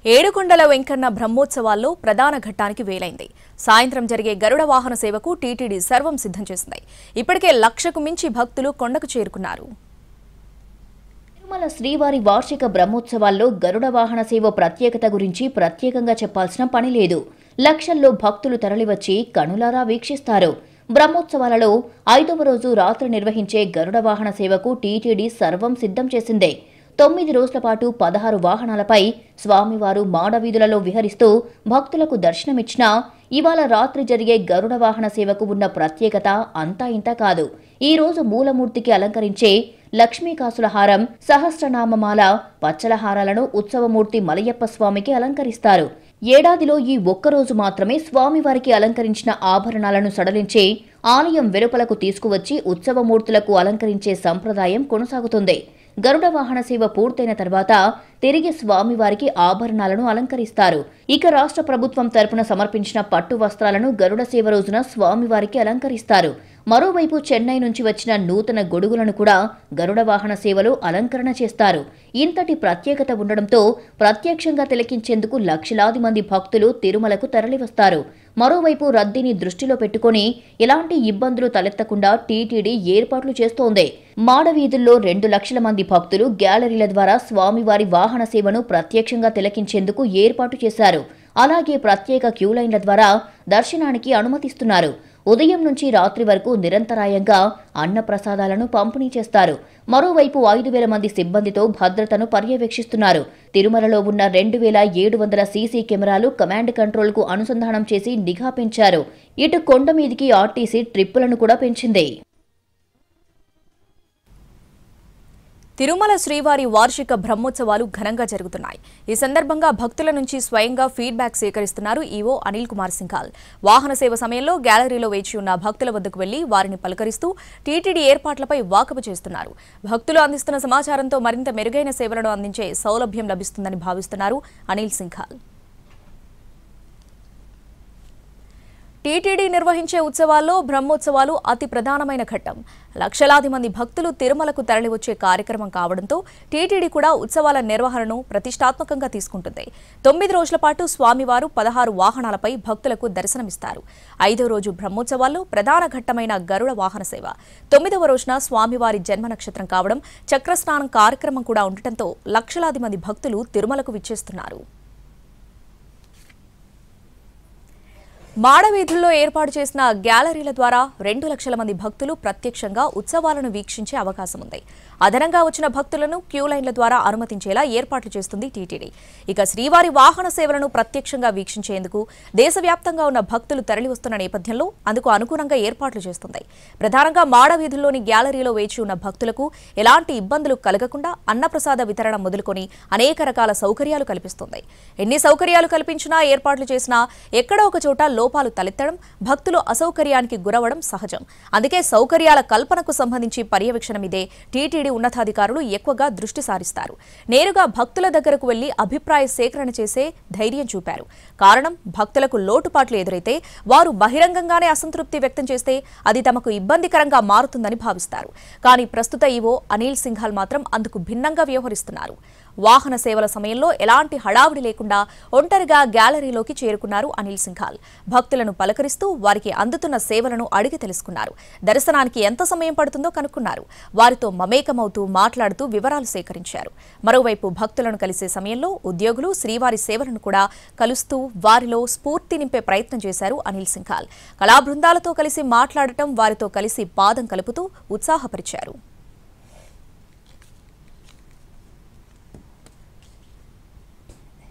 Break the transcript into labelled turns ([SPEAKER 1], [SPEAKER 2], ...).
[SPEAKER 1] ఏడుకొండల వెంకన్న బ్రహ్మోత్సవాల్లో ప్రధాన ఘట్టానికి వేలైంది. సాయంత్రం జరిగే గరుడ వాహన సేవకు టీటీడీ సర్వం సిద్ధం చేసింది. ఇప్పటికే 1,00,000కు మించి భక్తులు కొండకు చేరుకున్నారు.
[SPEAKER 2] తిరుమల శ్రీవారి వార్షిక బ్రహ్మోత్సవాల్లో గరుడ వాహన సేవ ప్రత్యేకత గురించి ప్రత్యేకంగా చెప్పాల్సిన పని లేదు. లక్షల్లో భక్తులు తరలివచ్చి కనులారా వీక్షిస్తారు. బ్రహ్మోత్సవాలలో 5వ రోజు రాత్రి నిర్వహించే గరుడ వాహన సేవకు టీటీడీ సర్వం సిద్ధం చేసిందే. 9 రోజుల పాటు 16 వాహనాలపై స్వామివారు మాడవీధులలో విహరిస్తూ భక్తులకు దర్శనమిచ్చినా ఇవాళ రాత్రి జరిగే గరుడ వాహన సేవకు ఉన్న ప్రత్యేకత అంతా ఇంతా కాదు. ఈ రోజు మూలమూర్తికి అలంకరించే లక్ష్మీకాసుల హారం, సహస్రనామమాల, పచ్చల హారాలను ఉత్సవమూర్తి మలయప్ప స్వామికి అలంకరిస్తారు. ఏడాదిలో ఈ ఒక్కరోజు మాత్రమే స్వామివారికి అలంకరించిన ఆభరణాలను సడలించి ఆలయం వెలుపలకు తీసుకువచ్చి ఉత్సవమూర్తులకు అలంకరించే సంప్రదాయం కొనసాగుతుంది. గరుడ వాహన సేవ పూర్తయిన తర్వాత తిరిగి స్వామివారికి ఆభరణాలను అలంకరిస్తారు. ఇక రాష్ట్ర ప్రభుత్వం తరపున సమర్పించిన పట్టు వస్త్రాలను గరుడ సేవ రోజున స్వామివారికి అలంకరిస్తారు. మరోవైపు చెన్నై నుంచి వచ్చిన నూతన గొడుగులను కూడా గరుడ వాహన సేవలో అలంకరణ చేస్తారు. ఇంతటి ప్రత్యేకత ఉండడంతో ప్రత్యక్షంగా తిలకించేందుకు లక్షలాది మంది భక్తులు తిరుమలకు తరలివస్తారు. మరోవైపు రద్దీని దృష్టిలో పెట్టుకుని ఎలాంటి ఇబ్బందులు తలెత్తకుండా టీటీడీ ఏర్పాట్లు చేస్తోంది. మాడవీధుల్లో 2 లక్షల మంది భక్తులు గ్యాలరీల ద్వారా స్వామివారి వాహన సేవను ప్రత్యక్షంగా తిలకించేందుకు ఏర్పాటు చేశారు. అలాగే ప్రత్యేక క్యూలైన్ల ద్వారా దర్శనానికి అనుమతిస్తున్నారు. ఉదయం నుంచి రాత్రి వరకు నిరంతరాయంగా అన్నప్రసాదాలను పంపిణీ చేస్తారు. మరోవైపు 5,000 మంది సిబ్బందితో భద్రతను పర్యవేక్షిస్తున్నారు. తిరుమలలో ఉన్న 2,700 సీసీ కెమెరాలు కమాండ్ కంట్రోల్కు అనుసంధానం చేసి నిఘా పెంచారు. ఇటు కొండ మీదికి ఆర్టీసీ ట్రిప్పులను కూడా పెంచింది.
[SPEAKER 1] తిరుమల శ్రీవారి వార్షిక బ్రహ్మోత్సవాలు ఘనంగా జరుగుతున్నాయి. ఈ సందర్భంగా భక్తుల నుంచి స్వయంగా ఫీడ్బ్యాక్ సేకరిస్తున్నారు ఈవో అనిల్ కుమార్ సింఘాల్. వాహన సేవ సమయంలో గ్యాలరీలో వేచి ఉన్న భక్తుల వద్దకు వెళ్లి వారిని పలకరిస్తూ టీటీడీ ఏర్పాట్లపై వాకబు చేస్తున్నారు. భక్తులు అందిస్తున్న సమాచారంతో మరింత మెరుగైన సేవలను అందించే సౌలభ్యం లభిస్తుందని భావిస్తున్నారు అనిల్ సింఘాల్. టీటీడీ నిర్వహించే ఉత్సవాల్లో బ్రహ్మోత్సవాలు అతి ప్రధానమైన ఘట్టం. లక్షలాది మంది భక్తులు తిరుమలకు తరలివచ్చే కార్యక్రమం కావడంతో టీటీడీ కూడా ఉత్సవాల నిర్వహణను ప్రతిష్టాత్మకంగా తీసుకుంటుంది. 9 రోజుల పాటు స్వామివారు 16 వాహనాలపై భక్తులకు దర్శనమిస్తారు. 5వ రోజు బ్రహ్మోత్సవాల్లో ప్రధాన ఘట్టమైన గరుడ వాహన సేవ. 9వ రోజున స్వామివారి జన్మ నక్షత్రం కావడం, చక్రస్నానం కార్యక్రమం కూడా ఉండటంతో లక్షలాది మంది భక్తులు తిరుమలకు విచ్చేస్తున్నారు. మాడవీధుల్లో ఏర్పాటు చేసిన గ్యాలరీల ద్వారా 2 లక్షల మంది భక్తులు ప్రత్యక్షంగా ఉత్సవాలను వీక్షించే అవకాశం ఉంది. అదనంగా వచ్చిన భక్తులను క్యూలైన్ల ద్వారా అనుమతించేలా ఏర్పాట్లు చేస్తుంది టీటీడీ. ఇక శ్రీవారి వాహన సేవలను ప్రత్యక్షంగా వీక్షించేందుకు దేశవ్యాప్తంగా ఉన్న భక్తులు తరలివస్తున్న నేపథ్యంలో అందుకు అనుగుణంగా ఏర్పాట్లు చేస్తుంది. ప్రధానంగా మాడవీధుల్లోని గ్యాలరీలో వేచి ఉన్న భక్తులకు ఎలాంటి ఇబ్బందులు కలగకుండా అన్నప్రసాద వితరణ మొదలుకొని అనేక రకాల సౌకర్యాలు కల్పిస్తుంది. ఎన్ని సౌకర్యాలు కల్పించినా, ఏర్పాట్లు చేసినా ఎక్కడో ఒక చోట లోపాలు తలెత్తడం, భక్తులు అసౌకర్యానికి గురవడం సహజం. అందుకే సౌకర్యాల కల్పనకు సంబంధించి పర్యవేక్షణ మీదే టీటీడీ ఉన్నతాధికారులు ఎక్కువగా దృష్టి సారిస్తారు. నేరుగా భక్తుల దగ్గరకు వెళ్లి అభిప్రాయ సేకరణ చేసే ధైర్యం చూపారు. కారణం, భక్తులకు లోటుపాట్లు ఎదురైతే వారు బహిరంగంగానే అసంతృప్తి వ్యక్తం చేస్తే అది తమకు ఇబ్బందికరంగా మారుతుందని భావిస్తారు. కానీ ప్రస్తుత ఈవో అనిల్ సింఘాల్ మాత్రం అందుకు భిన్నంగా వ్యవహరిస్తున్నారు. వాహన సేవల సమయంలో ఎలాంటి హడావిడి లేకుండా ఒంటరిగా గ్యాలరీలోకి చేరుకున్నారు అనిల్ సింఘాల్. భక్తులను పలకరిస్తూ వారికి అందుతున్న సేవలను అడిగి తెలుసుకున్నారు. దర్శనానికి ఎంత సమయం పడుతుందో కనుక్కున్నారు. వారితో మమేకమవుతూ మాట్లాడుతూ వివరాలు సేకరించారు. మరోవైపు భక్తులను కలిసే సమయంలో ఉద్యోగులు శ్రీవారి సేవలను కూడా కలుస్తూ వారిలో స్ఫూర్తి నింపే ప్రయత్నం చేశారు అనిల్ సింఘాల్. కళా బృందాలతో కలిసి మాట్లాడటం, వారితో కలిసి పాదం కలుపుతూ ఉత్సాహపరిచారు.